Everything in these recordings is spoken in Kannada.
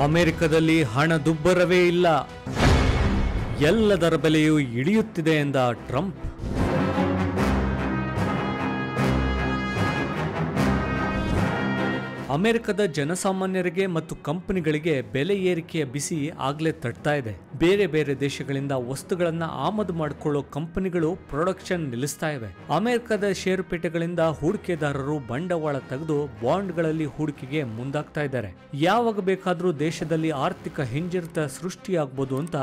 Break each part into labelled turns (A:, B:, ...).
A: ಅಮೆರಿಕದಲ್ಲಿ ಹಣದುಬ್ಬರವೇ ಇಲ್ಲ, ಎಲ್ಲದರ ಬೆಲೆಯೂ ಇಳಿಯುತ್ತಿದೆ ಎಂದ ಟ್ರಂಪ್. ಅಮೆರಿಕದ ಜನಸಾಮಾನ್ಯರಿಗೆ ಮತ್ತು ಕಂಪನಿಗಳಿಗೆ ಬೆಲೆ ಏರಿಕೆಯ ಬಿಸಿ ಆಗ್ಲೇ ತಟ್ತಾ ಇದೆ. ಬೇರೆ ಬೇರೆ ದೇಶಗಳಿಂದ ವಸ್ತುಗಳನ್ನ ಆಮದು ಮಾಡಿಕೊಳ್ಳೋ ಕಂಪನಿಗಳು ಪ್ರೊಡಕ್ಷನ್ ನಿಲ್ಲಿಸ್ತಾ ಇವೆ. ಅಮೆರಿಕದ ಷೇರುಪೇಟೆಗಳಿಂದ ಹೂಡಿಕೆದಾರರು ಬಂಡವಾಳ ತೆಗೆದು ಬಾಂಡ್ಗಳಲ್ಲಿ ಹೂಡಿಕೆಗೆ ಮುಂದಾಗ್ತಾ ಇದ್ದಾರೆ. ಯಾವಾಗ ಬೇಕಾದ್ರೂ ದೇಶದಲ್ಲಿ ಆರ್ಥಿಕ ಹಿಂಜರಿತ ಸೃಷ್ಟಿಯಾಗಬಹುದು ಅಂತ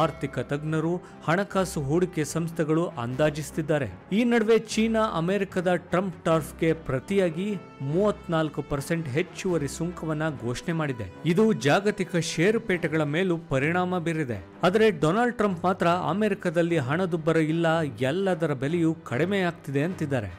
A: ಆರ್ಥಿಕ ತಜ್ಞರು, ಹಣಕಾಸು ಹೂಡಿಕೆ ಸಂಸ್ಥೆಗಳು ಅಂದಾಜಿಸುತ್ತಿದ್ದಾರೆ. ಈ ನಡುವೆ ಚೀನಾ ಅಮೆರಿಕದ ಟ್ರಂಪ್ ಟಾರಿಫ್ಗೆ ಪ್ರತಿಯಾಗಿ 34% ಹೆಚ್ಚುವರಿ ಸುಂಕವನ್ನ ಘೋಷಣೆ ಮಾಡಿದೆ. ಇದು ಜಾಗತಿಕ ಷೇರುಪೇಟೆಗಳ ಮೇಲೂ ಪರಿಣಾಮ ಬೀರಿದೆ. ಆದರೆ ಡೊನಾಲ್ಡ್ ಟ್ರಂಪ್ ಮಾತ್ರ ಅಮೆರಿಕದಲ್ಲಿ ಹಣದುಬ್ಬರ ಇಲ್ಲ, ಎಲ್ಲದರ ಬೆಲೆಯೂ ಕಡಿಮೆಯಾಗ್ತಿದೆ ಅಂತಿದ್ದಾರೆ.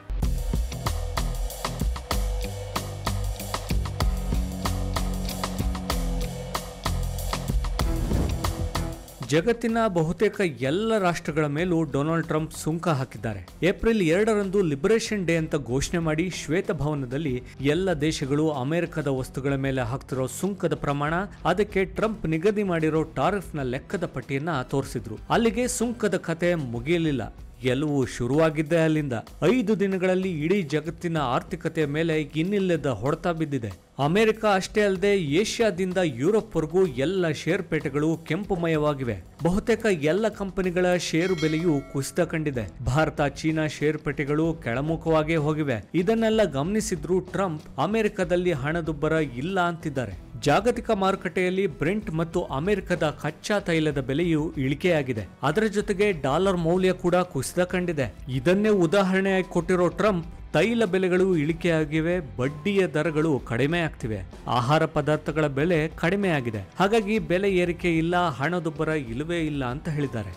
A: ಜಗತ್ತಿನ ಬಹುತೇಕ ಎಲ್ಲ ರಾಷ್ಟ್ರಗಳ ಮೇಲೂ ಡೊನಾಲ್ಡ್ ಟ್ರಂಪ್ ಸುಂಕ ಹಾಕಿದ್ದಾರೆ. ಏಪ್ರಿಲ್ 2ರಂದು ಲಿಬರೇಷನ್ ಡೇ ಅಂತ ಘೋಷಣೆ ಮಾಡಿ ಶ್ವೇತಭವನದಲ್ಲಿ ಎಲ್ಲ ದೇಶಗಳು ಅಮೆರಿಕದ ವಸ್ತುಗಳ ಮೇಲೆ ಹಾಕ್ತಿರೋ ಸುಂಕದ ಪ್ರಮಾಣ, ಅದಕ್ಕೆ ಟ್ರಂಪ್ ನಿಗದಿ ಮಾಡಿರೋ ಟಾರಿಫ್ನ ಲೆಕ್ಕದ ಪಟ್ಟಿಯನ್ನ ತೋರಿಸಿದ್ರು. ಅಲ್ಲಿಗೆ ಸುಂಕದ ಕತೆ ಮುಗಿಯಲಿಲ್ಲ. ಎಲ್ಲವೂ ಶುರುವಾಗಿದ್ದೆ ಅಲ್ಲಿಂದ. 5 ದಿನಗಳಲ್ಲಿ ಇಡೀ ಜಗತ್ತಿನ ಆರ್ಥಿಕತೆಯ ಮೇಲೆ ಇನ್ನಿಲ್ಲದ ಹೊಡೆತ ಬಿದ್ದಿದೆ. ಅಮೆರಿಕ ಅಷ್ಟೇ ಅಲ್ಲದೆ ಏಷ್ಯಾದಿಂದ ಯುರೋಪ್ವರೆಗೂ ಎಲ್ಲ ಷೇರುಪೇಟೆಗಳು ಕೆಂಪುಮಯವಾಗಿವೆ. ಬಹುತೇಕ ಎಲ್ಲ ಕಂಪನಿಗಳ ಷೇರು ಬೆಲೆಯೂ ಕುಸಿತ ಕಂಡಿದೆ. ಭಾರತ, ಚೀನಾ ಷೇರುಪೇಟೆಗಳು ಕೆಳಮುಖವಾಗೇ ಹೋಗಿವೆ. ಇದನ್ನೆಲ್ಲ ಗಮನಿಸಿದ್ರು ಟ್ರಂಪ್ ಅಮೆರಿಕದಲ್ಲಿ ಹಣದುಬ್ಬರ ಇಲ್ಲ ಅಂತಿದ್ದಾರೆ. ಜಾಗತಿಕ ಮಾರುಕಟ್ಟೆಯಲ್ಲಿ ಬ್ರೆಂಟ್ ಮತ್ತು ಅಮೆರಿಕದ ಕಚ್ಚಾ ತೈಲದ ಬೆಲೆಯೂ ಇಳಿಕೆಯಾಗಿದೆ. ಅದರ ಜೊತೆಗೆ ಡಾಲರ್ ಮೌಲ್ಯ ಕೂಡ ಕುಸಿತ ಕಂಡಿದೆ. ಇದನ್ನೇ ಉದಾಹರಣೆಯಾಗಿ ಕೊಟ್ಟಿರೋ ಟ್ರಂಪ್, ತೈಲ ಬೆಲೆಗಳು ಇಳಿಕೆಯಾಗಿವೆ, ಬಡ್ಡಿಯ ದರಗಳು ಕಡಿಮೆ ಆಗ್ತಿವೆ, ಆಹಾರ ಪದಾರ್ಥಗಳ ಬೆಲೆ ಕಡಿಮೆಯಾಗಿದೆ. ಹಾಗಾಗಿ ಬೆಲೆ ಏರಿಕೆ ಇಲ್ಲ, ಹಣದುಬ್ಬರ ಇಲ್ಲವೇ ಇಲ್ಲ ಅಂತ ಹೇಳಿದ್ದಾರೆ.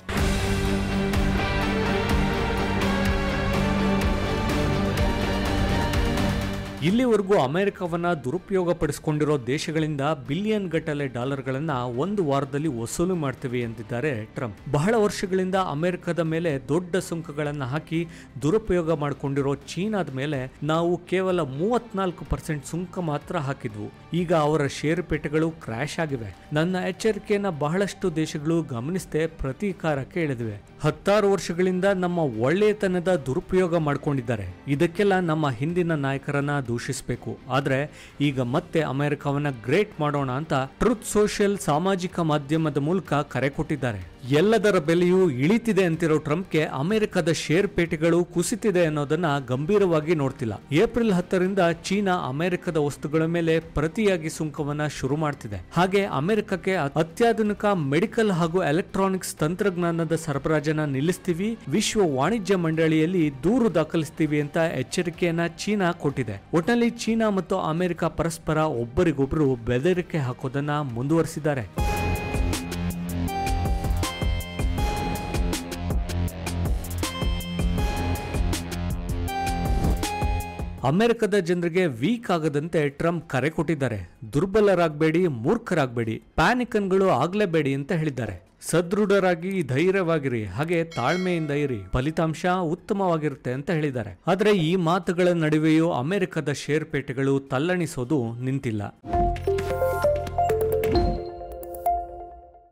A: ಇಲ್ಲಿವರೆಗೂ ಅಮೆರಿಕವನ್ನ ದುರುಪಯೋಗ ಪಡಿಸಿಕೊಂಡಿರೋ ದೇಶಗಳಿಂದ ಬಿಲಿಯನ್ ಗಟ್ಟಲೆ ಡಾಲರ್ಗಳನ್ನ ಒಂದು ವಾರದಲ್ಲಿ ವಸೂಲು ಮಾಡ್ತೀವಿ ಎಂದಿದ್ದಾರೆ ಟ್ರಂಪ್. ಬಹಳ ವರ್ಷಗಳಿಂದ ಅಮೆರಿಕದ ಮೇಲೆ ದೊಡ್ಡ ಸುಂಕಗಳನ್ನ ಹಾಕಿ ದುರುಪಯೋಗ ಮಾಡಿಕೊಂಡಿರೋ ಚೀನಾದ ಮೇಲೆ ನಾವು ಕೇವಲ 34% ಸುಂಕ ಮಾತ್ರ ಹಾಕಿದ್ವು. ಈಗ ಅವರ ಷೇರುಪೇಟೆಗಳು ಕ್ರ್ಯಾಶ್ ಆಗಿವೆ. ನನ್ನ ಎಚ್ಚರಿಕೆಯನ್ನ ಬಹಳಷ್ಟು ದೇಶಗಳು ಗಮನಿಸದೆ ಪ್ರತೀಕಾರಕ್ಕೆ ಇಳಿದಿವೆ. 16 ವರ್ಷಗಳಿಂದ ನಮ್ಮ ಒಳ್ಳೆಯತನದ ದುರುಪಯೋಗ ಮಾಡಿಕೊಂಡಿದ್ದಾರೆ. ಇದಕ್ಕೆಲ್ಲ ನಮ್ಮ ಹಿಂದಿನ ನಾಯಕರನ್ನ ದೂಷಿಸಬೇಕು. ಆದ್ರೆ ಈಗ ಮತ್ತೆ ಅಮೆರಿಕವನ್ನ ಗ್ರೇಟ್ ಮಾಡೋಣ ಅಂತ ಟ್ರೂತ್ ಸೋಷಿಯಲ್ ಸಾಮಾಜಿಕ ಮಾಧ್ಯಮದ ಮೂಲಕ ಕರೆ ಕೊಟ್ಟಿದ್ದಾರೆ. ಎಲ್ಲದರ ಬೆಲೆಯೂ ಇಳಿತಿದೆ ಅಂತಿರೋ ಟ್ರಂಪ್ಗೆ ಅಮೆರಿಕದ ಷೇರುಪೇಟೆಗಳು ಕುಸಿತಿದೆ ಅನ್ನೋದನ್ನ ಗಂಭೀರವಾಗಿ ನೋಡ್ತಿಲ್ಲ. ಏಪ್ರಿಲ್ 10ರಿಂದ ಚೀನಾ ಅಮೆರಿಕದ ವಸ್ತುಗಳ ಮೇಲೆ ಪ್ರತಿಯಾಗಿ ಸುಂಕವನ್ನ ಶುರು ಮಾಡ್ತಿದೆ. ಹಾಗೆ ಅಮೆರಿಕಕ್ಕೆ ಅತ್ಯಾಧುನಿಕ ಮೆಡಿಕಲ್ ಹಾಗೂ ಎಲೆಕ್ಟ್ರಾನಿಕ್ಸ್ ತಂತ್ರಜ್ಞಾನದ ಸರಬರಾಜನ್ನ ನಿಲ್ಲಿಸ್ತೀವಿ, ವಿಶ್ವ ವಾಣಿಜ್ಯ ಮಂಡಳಿಯಲ್ಲಿ ದೂರು ದಾಖಲಿಸ್ತೀವಿ ಅಂತ ಎಚ್ಚರಿಕೆಯನ್ನ ಚೀನಾ ಕೊಟ್ಟಿದೆ. ಒಟ್ಟಿನಲ್ಲಿ ಚೀನಾ ಮತ್ತು ಅಮೆರಿಕ ಪರಸ್ಪರ ಒಬ್ಬರಿಗೊಬ್ಬರು ಬೆದರಿಕೆ ಹಾಕೋದನ್ನ ಮುಂದುವರಿಸಿದ್ದಾರೆ. ಅಮೆರಿಕದ ಜನರಿಗೆ ವೀಕ್ ಆಗದಂತೆ ಟ್ರಂಪ್ ಕರೆ ಕೊಟ್ಟಿದ್ದಾರೆ. ದುರ್ಬಲರಾಗಬೇಡಿ, ಮೂರ್ಖರಾಗಬೇಡಿ, ಪ್ಯಾನಿಕನ್ಗಳು ಆಗ್ಲೇಬೇಡಿ ಅಂತ ಹೇಳಿದ್ದಾರೆ. ಸದೃಢರಾಗಿ ಧೈರ್ಯವಾಗಿರಿ, ಹಾಗೆ ತಾಳ್ಮೆಯಿಂದ ಇರಿ, ಫಲಿತಾಂಶ ಉತ್ತಮವಾಗಿರುತ್ತೆ ಅಂತ ಹೇಳಿದ್ದಾರೆ. ಆದ್ರೆ ಈ ಮಾತುಗಳ ನಡುವೆಯೂ ಅಮೆರಿಕದ ಷೇರುಪೇಟೆಗಳು ತಲ್ಲಣಿಸೋದು ನಿಂತಿಲ್ಲ.